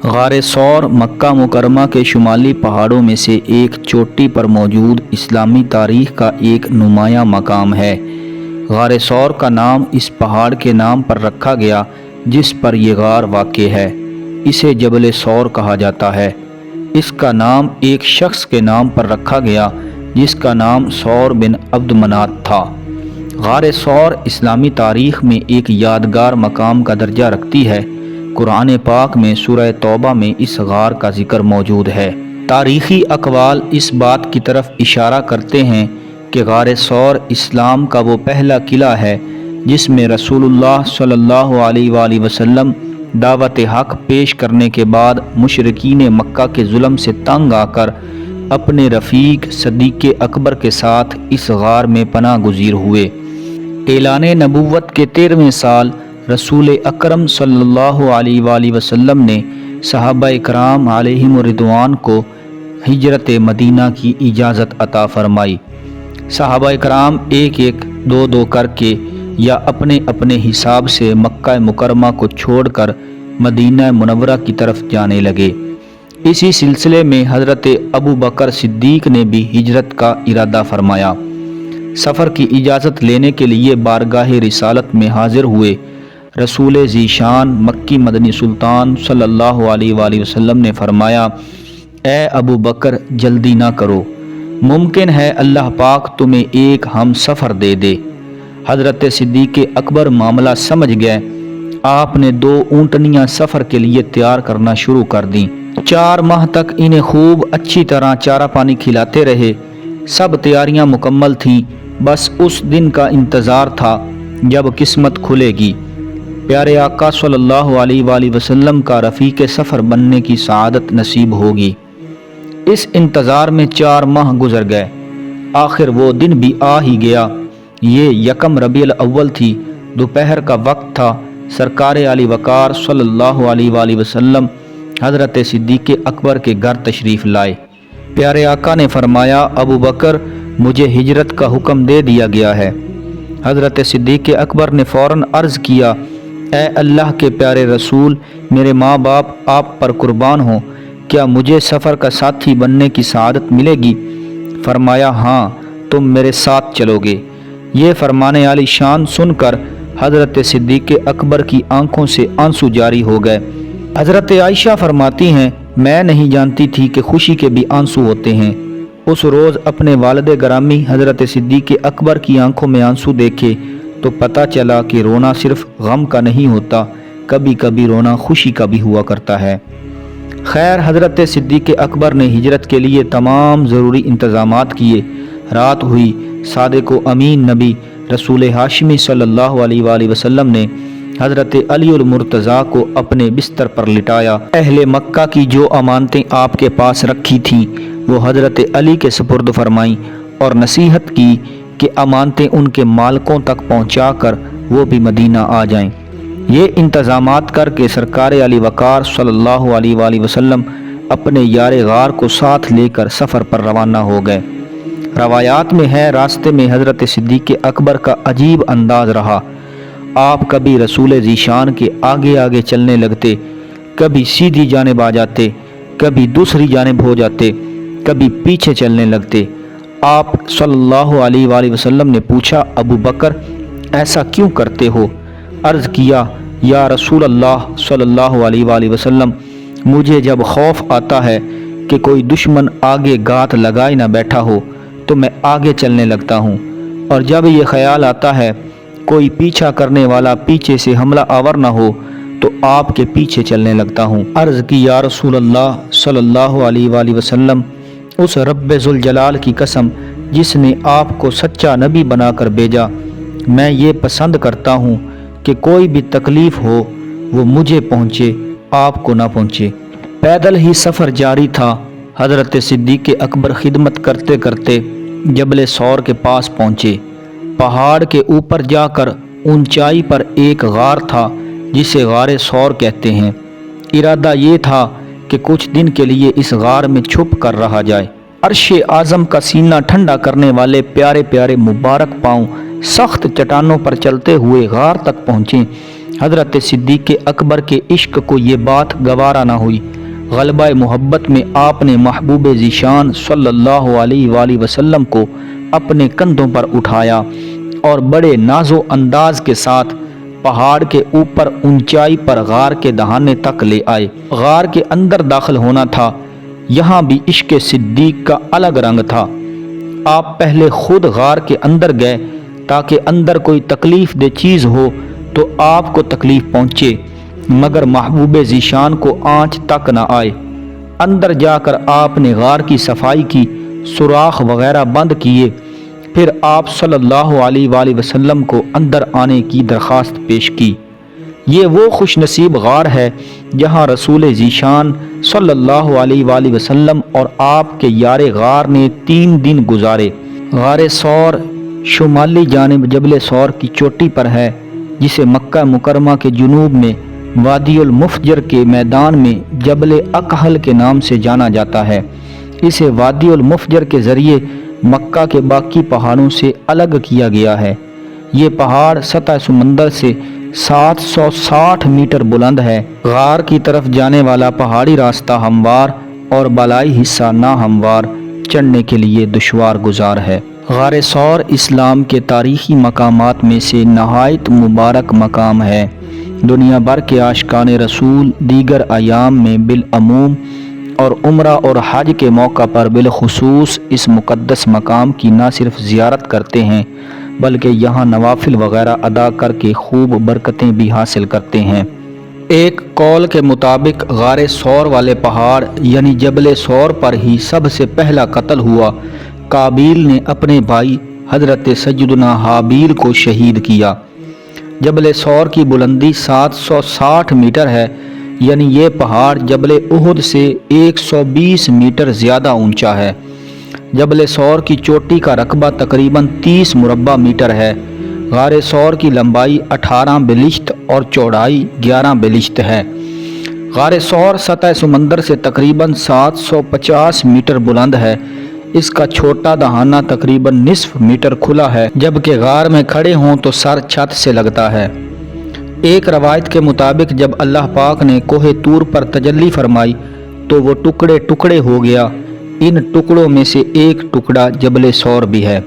غار ثور مکہ مکرمہ کے شمالی پہاڑوں میں سے ایک چوٹی پر موجود اسلامی تاریخ کا ایک نمایاں مقام ہے۔ غار ثور کا نام اس پہاڑ کے نام پر رکھا گیا جس پر یہ غار واقع ہے۔ اسے جبل ثور کہا جاتا ہے۔ اس کا نام ایک شخص کے نام پر رکھا گیا جس کا نام ثور بن عبد منات تھا۔ غار ثور اسلامی تاریخ میں ایک یادگار مقام کا درجہ رکھتی ہے۔ قرآن پاک میں سورہ توبہ میں اس غار کا ذکر موجود ہے۔ تاریخی اقوال اس بات کی طرف اشارہ کرتے ہیں کہ غار ثور اسلام کا وہ پہلا قلعہ ہے جس میں رسول اللہ صلی اللہ علیہ وآلہ وسلم دعوت حق پیش کرنے کے بعد مشرکین مکہ کے ظلم سے تنگ آ کر اپنے رفیق صدیق اکبر کے ساتھ اس غار میں پناہ گزیر ہوئے۔ اعلان نبوت کے 13ویں سال رسول اکرم صلی اللہ علیہ وآلہ وسلم نے صحابہ کرام علیہم رضوان کو ہجرت مدینہ کی اجازت عطا فرمائی۔ صحابہ کرام ایک ایک دو دو کر کے یا اپنے اپنے حساب سے مکہ مکرمہ کو چھوڑ کر مدینہ منورہ کی طرف جانے لگے۔ اسی سلسلے میں حضرت ابو بکر صدیق نے بھی ہجرت کا ارادہ فرمایا۔ سفر کی اجازت لینے کے لیے بارگاہ رسالت میں حاضر ہوئے رسول ذیشان مکی مدنی سلطان صلی اللہ علیہ وآلہ وسلم نے فرمایا، اے ابو بکر جلدی نہ کرو، ممکن ہے اللہ پاک تمہیں ایک ہم سفر دے دے۔ حضرت صدیق اکبر معاملہ سمجھ گئے۔ آپ نے 2 اونٹنیاں سفر کے لیے تیار کرنا شروع کر دیں۔ 4 ماہ تک انہیں خوب اچھی طرح چارہ پانی کھلاتے رہے۔ سب تیاریاں مکمل تھیں، بس اس دن کا انتظار تھا جب قسمت کھلے گی، پیارے آقا صلی اللہ علیہ وآلہ وسلم کا رفیق سفر بننے کی سعادت نصیب ہوگی۔ اس انتظار میں 4 ماہ گزر گئے۔ آخر وہ دن بھی آ ہی گیا۔ یہ یکم ربیع الاول تھی، دوپہر کا وقت تھا۔ سرکار علی وقار صلی اللہ علیہ وآلہ وسلم حضرت صدیق اکبر کے گھر تشریف لائے۔ پیارے آقا نے فرمایا، ابو بکر مجھے ہجرت کا حکم دے دیا گیا ہے۔ حضرت صدیق اکبر نے فوراً عرض کیا، اے اللہ کے پیارے رسول، میرے ماں باپ آپ پر قربان ہوں، کیا مجھے سفر کا ساتھی بننے کی سعادت ملے گی؟ فرمایا، ہاں تم میرے ساتھ چلو گے۔ یہ فرمان عالی شان سن کر حضرت صدیق اکبر کی آنکھوں سے آنسو جاری ہو گئے۔ حضرت عائشہ فرماتی ہیں، میں نہیں جانتی تھی کہ خوشی کے بھی آنسو ہوتے ہیں۔ اس روز اپنے والد گرامی حضرت صدیق اکبر کی آنکھوں میں آنسو دیکھے تو پتہ چلا کہ رونا صرف غم کا نہیں ہوتا، کبھی کبھی رونا خوشی کا بھی ہوا کرتا ہے۔ خیر، حضرت صدیق اکبر نے ہجرت کے لیے تمام ضروری انتظامات کیے۔ رات ہوئی، صادق و امین نبی رسول ہاشمی صلی اللہ علیہ وآلہ وسلم نے حضرت علی المرتضیٰ کو اپنے بستر پر لٹایا۔ اہل مکہ کی جو امانتیں آپ کے پاس رکھی تھیں وہ حضرت علی کے سپرد فرمائیں اور نصیحت کی کہ امانتیں ان کے مالکوں تک پہنچا کر وہ بھی مدینہ آ جائیں۔ یہ انتظامات کر کے سرکار علی وقار صلی اللہ علیہ وآلہ وسلم اپنے یار غار کو ساتھ لے کر سفر پر روانہ ہو گئے۔ روایات میں ہے، راستے میں حضرت صدیق اکبر کا عجیب انداز رہا۔ آپ کبھی رسول ذیشان کے آگے آگے چلنے لگتے، کبھی سیدھی جانب آ جاتے، کبھی دوسری جانب ہو جاتے، کبھی پیچھے چلنے لگتے۔ آپ صلی اللہ علیہ وآلہ وسلم نے پوچھا، ابو بکر ایسا کیوں کرتے ہو؟ عرض کیا، یا رسول اللہ صلی اللہ علیہ وآلہ وسلم، مجھے جب خوف آتا ہے کہ کوئی دشمن آگے گھات لگائے نہ بیٹھا ہو تو میں آگے چلنے لگتا ہوں، اور جب یہ خیال آتا ہے کوئی پیچھا کرنے والا پیچھے سے حملہ آور نہ ہو تو آپ کے پیچھے چلنے لگتا ہوں۔ عرض کی، یا رسول اللہ صلی اللہ علیہ وآلہ وسلم، اس رب ذوالجلال کی قسم جس نے آپ کو سچا نبی بنا کر بھیجا، میں یہ پسند کرتا ہوں کہ کوئی بھی تکلیف ہو وہ مجھے پہنچے، آپ کو نہ پہنچے۔ پیدل ہی سفر جاری تھا۔ حضرت صدیق اکبر خدمت کرتے کرتے جبل ثور کے پاس پہنچے۔ پہاڑ کے اوپر جا کر اونچائی پر ایک غار تھا جسے غار ثور کہتے ہیں۔ ارادہ یہ تھا کہ کچھ دن کے لیے اس غار میں چھپ کر رہا جائے۔ عرش اعظم کا سینہ ٹھنڈا کرنے والے پیارے پیارے مبارک پاؤں سخت چٹانوں پر چلتے ہوئے غار تک پہنچے۔ حضرت صدیق اکبر کے عشق کو یہ بات گوارا نہ ہوئی۔ غلبہ محبت میں آپ نے محبوب ذیشان صلی اللہ علیہ وآلہ وسلم کو اپنے کندھوں پر اٹھایا اور بڑے ناز و انداز کے ساتھ پہاڑ کے اوپر اونچائی پر غار کے دہانے تک لے آئے۔ غار کے اندر داخل ہونا تھا، یہاں بھی عشق صدیق کا الگ رنگ تھا۔ آپ پہلے خود غار کے اندر گئے تاکہ اندر کوئی تکلیف دہ چیز ہو تو آپ کو تکلیف پہنچے، مگر محبوب ذیشان کو آنچ تک نہ آئے۔ اندر جا کر آپ نے غار کی صفائی کی، سوراخ وغیرہ بند کیے، پھر آپ صلی اللہ علیہ وآلہ وسلم کو اندر آنے کی درخواست پیش کی۔ یہ وہ خوش نصیب غار ہے جہاں رسول ذیشان صلی اللہ علیہ وآلہ وسلم اور آپ کے یار غار نے 3 دن گزارے۔ غار ثور شمالی جانب جبل ثور کی چوٹی پر ہے، جسے مکہ مکرمہ کے جنوب میں وادی المفجر کے میدان میں جبل اکحل کے نام سے جانا جاتا ہے۔ اسے وادی المفجر کے ذریعے مکہ کے باقی پہاڑوں سے الگ کیا گیا ہے۔ یہ پہاڑ سطح سمندر سے 760 میٹر بلند ہے۔ غار کی طرف جانے والا پہاڑی راستہ ہموار اور بالائی حصہ ناہموار، چڑھنے کے لیے دشوار گزار ہے۔ غار ثور اسلام کے تاریخی مقامات میں سے نہایت مبارک مقام ہے۔ دنیا بھر کے عاشقان رسول دیگر ایام میں بالعموم اور عمرہ اور حج کے موقع پر بالخصوص اس مقدس مقام کی نہ صرف زیارت کرتے ہیں بلکہ یہاں نوافل وغیرہ ادا کر کے خوب برکتیں بھی حاصل کرتے ہیں۔ ایک قول کے مطابق غار ثور والے پہاڑ یعنی جبل ثور پر ہی سب سے پہلا قتل ہوا۔ قابیل نے اپنے بھائی حضرت سیدنا حابیل کو شہید کیا۔ جبل ثور کی بلندی 760 میٹر ہے، یعنی یہ پہاڑ جبل احد سے 120 میٹر زیادہ اونچا ہے۔ جبل ثور کی چوٹی کا رقبہ تقریباً 30 مربع میٹر ہے۔ غار ثور کی لمبائی 18 بلشت اور چوڑائی 11 بلشت ہے۔ غار ثور سطح سمندر سے تقریباً 750 میٹر بلند ہے۔ اس کا چھوٹا دہانہ تقریباً نصف میٹر کھلا ہے، جبکہ غار میں کھڑے ہوں تو سر چھت سے لگتا ہے۔ ایک روایت کے مطابق جب اللہ پاک نے کوہ طور پر تجلی فرمائی تو وہ ٹکڑے ٹکڑے ہو گیا۔ ان ٹکڑوں میں سے ایک ٹکڑا جبل ثور بھی ہے۔